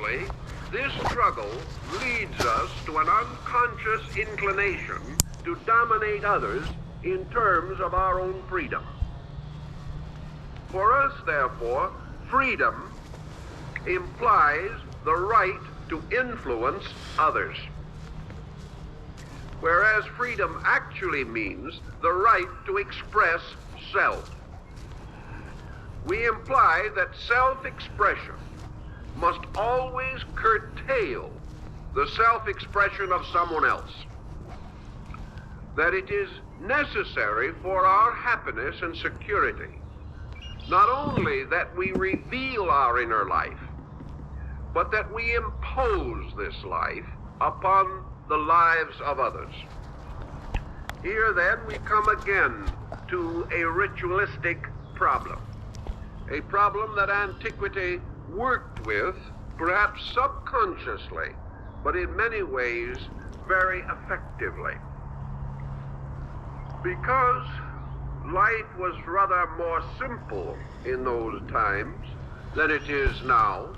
Eventually, this struggle leads us to an unconscious inclination to dominate others in terms of our own freedom. For us, therefore, freedom implies the right to influence others, whereas freedom actually means the right to express self. We imply that self-expression must always curtail the self-expression of someone else, that it is necessary for our happiness and security not only that we reveal our inner life, but that we impose this life upon the lives of others. Here then we come again to a ritualistic problem, a problem that antiquity worked with, perhaps subconsciously, but in many ways very effectively. Because life was rather more simple in those times than it is now,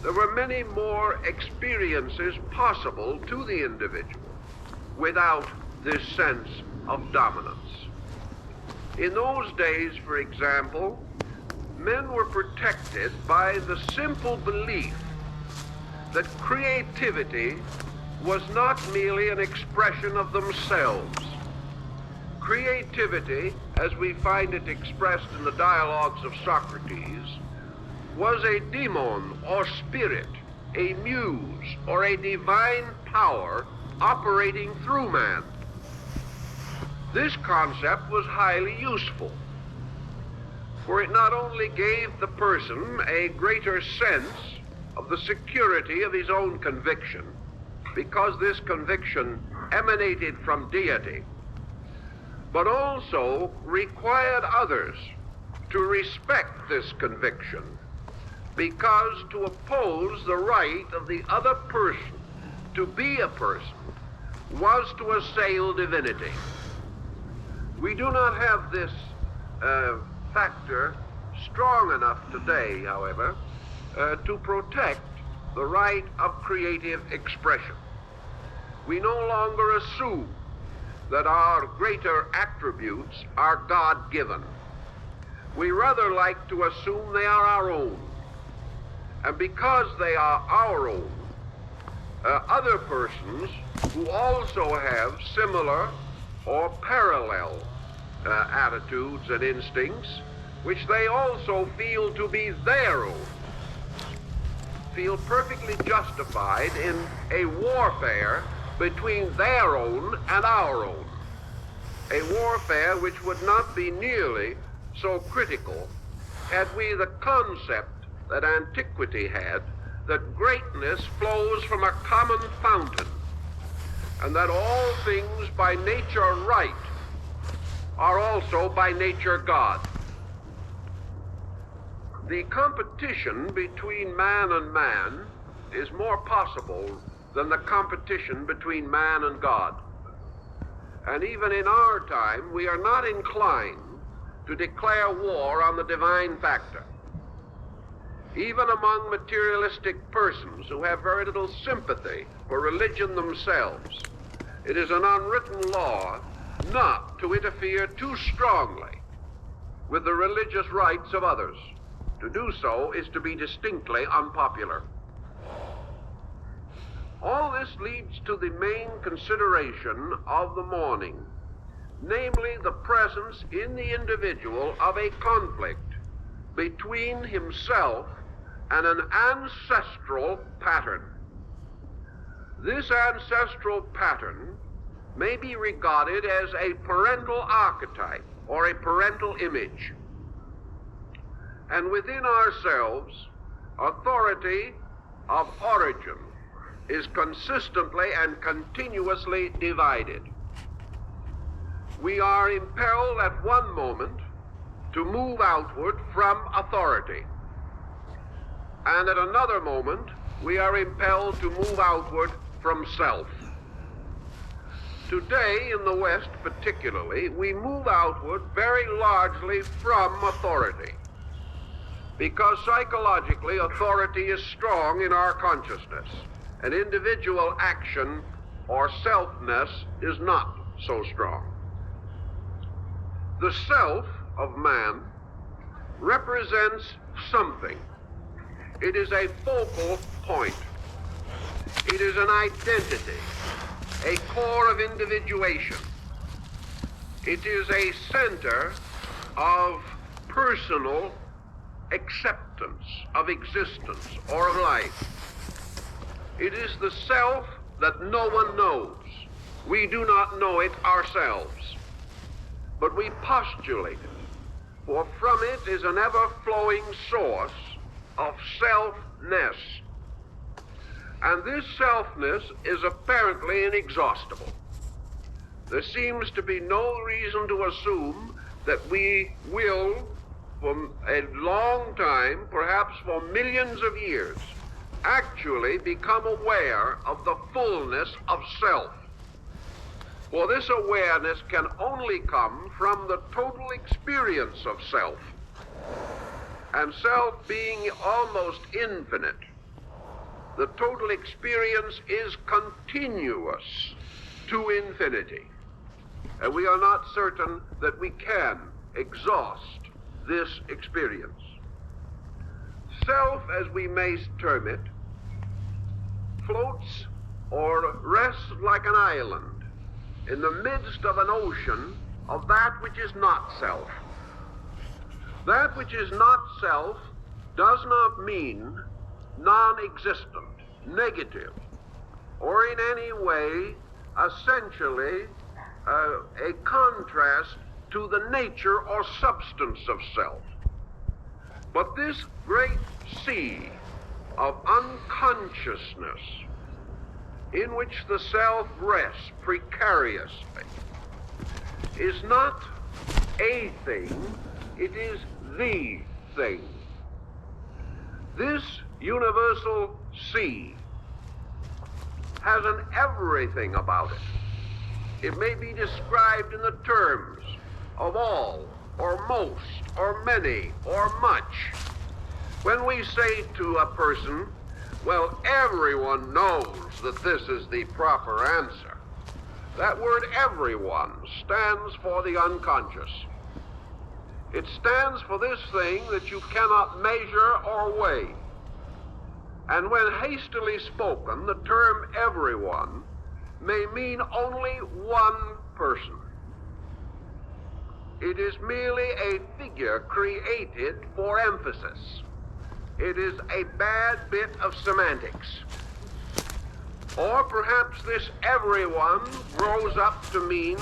there were many more experiences possible to the individual without this sense of dominance. In those days, for example, men were protected by the simple belief that creativity was not merely an expression of themselves. Creativity, as we find it expressed in the dialogues of Socrates, was a daemon or spirit, a muse or a divine power operating through man. This concept was highly useful, for it not only gave the person a greater sense of the security of his own conviction, because this conviction emanated from deity, but also required others to respect this conviction, because to oppose the right of the other person to be a person was to assail divinity. We do not have this factor strong enough today, however, to protect the right of creative expression. We no longer assume that our greater attributes are God-given. We rather like to assume they are our own. And because they are our own, other persons who also have similar or parallel attitudes and instincts, which they also feel to be their own, feel perfectly justified in a warfare between their own and our own, a warfare which would not be nearly so critical had we the concept that antiquity had, that greatness flows from a common fountain, and that all things by nature right are also by nature God. The competition between man and man is more possible than the competition between man and God. And even in our time, we are not inclined to declare war on the divine factor. Even among materialistic persons who have very little sympathy for religion themselves, it is an unwritten law not to interfere too strongly with the religious rights of others. To do so is to be distinctly unpopular. All this leads to the main consideration of the morning, namely the presence in the individual of a conflict between himself and an ancestral pattern. This ancestral pattern may be regarded as a parental archetype or a parental image. And within ourselves, authority of origin is consistently and continuously divided. We are impelled at one moment to move outward from authority, and at another moment we are impelled to move outward from self. Today, in the West particularly, we move outward very largely from authority. because psychologically authority is strong in our consciousness, and individual action or selfness is not so strong. The self of man represents something. It is a focal point. It is an identity, a core of individuation. It is a center of personal acceptance of existence or of life. It is the self that no one knows. We do not know it ourselves, but we postulate it, for from it is an ever-flowing source of selfness. And this selfness is apparently inexhaustible. There seems to be no reason to assume that we will, for a long time, perhaps for millions of years, actually become aware of the fullness of self. For this awareness can only come from the total experience of self, and self being almost infinite. The total experience is continuous to infinity, and we are not certain that we can exhaust this experience. Self, as we may term it, floats or rests like an island in the midst of an ocean of that which is not self. That which is not self does not mean non-existent, negative, or in any way essentially a contrast to the nature or substance of self. But this great sea of unconsciousness in which the self rests precariously is not a thing, it is the thing. This universal sea has an everything about it. It may be described in the terms of all, or most, or many, or much. When we say to a person, well, everyone knows that this is the proper answer, that word everyone stands for the unconscious. It stands for this thing that you cannot measure or weigh. And when hastily spoken, the term everyone may mean only one person. It is merely a figure created for emphasis. It is a bad bit of semantics. Or perhaps this everyone grows up to mean